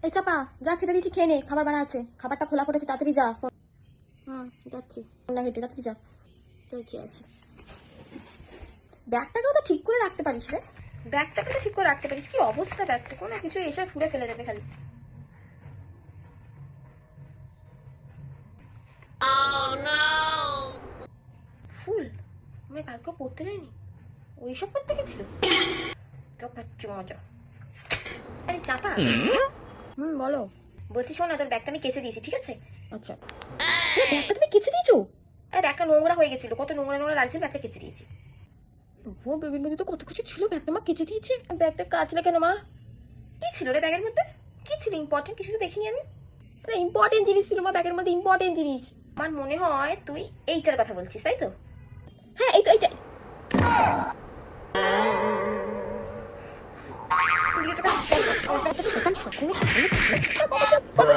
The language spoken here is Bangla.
এই চাপা, যা খেতে দিচ্ছি খেয়ে নে, খাবার বানা আছে, খাবারটা খোলা পড়েছে, তাড়াতাড়ি যা। যাচ্ছি না, হেঁটে তাড়াতাড়ি যা, যাই খেয়ে আসি। ব্যাগটাকেও তো ঠিক করে রাখতে পারিস রে, ব্যাগটাকে তো ঠিক করে রাখতে পারিস, কি অবস্থা ব্যাগটা, কোনো কিছু এসে ফুলে ফেলে দেবে খালি। ফুল আমি কালকেও পড়তে যাইনি, ওইসব করতে গেছিল তো পাচ্ছি মজা। আরে চাপা, বলো। বলছি শোন না, তোর ব্যাগটা আমি কেচে দিয়েছি, ঠিক আছে? আচ্ছা, ব্যাগটা তুমি কেচে দিয়েছো? আর ব্যাগটা নোংরা হয়ে গেছিল, কত নোংরা নোংরা লাগছিল, ব্যাগটা কেচে দিয়েছি। ও ব্যাগের মধ্যে তো কত কিছু ছিল, ব্যাগটা মা কেচে দিয়েছে। ব্যাগটা কাচলে কেন মা? কি ছিল রে ব্যাগের মধ্যে? কি ছিল ইম্পর্টেন্ট কিছু তো দেখিনি আমি। আরে ইম্পর্টেন্ট জিনিস ছিল মা ব্যাগের মধ্যে, ইম্পর্টেন্ট জিনিস। আমার মনে হয় তুই এইটার কথা বলছিস, তাই তো? হ্যাঁ এইটা এইটা। সকাল সকাল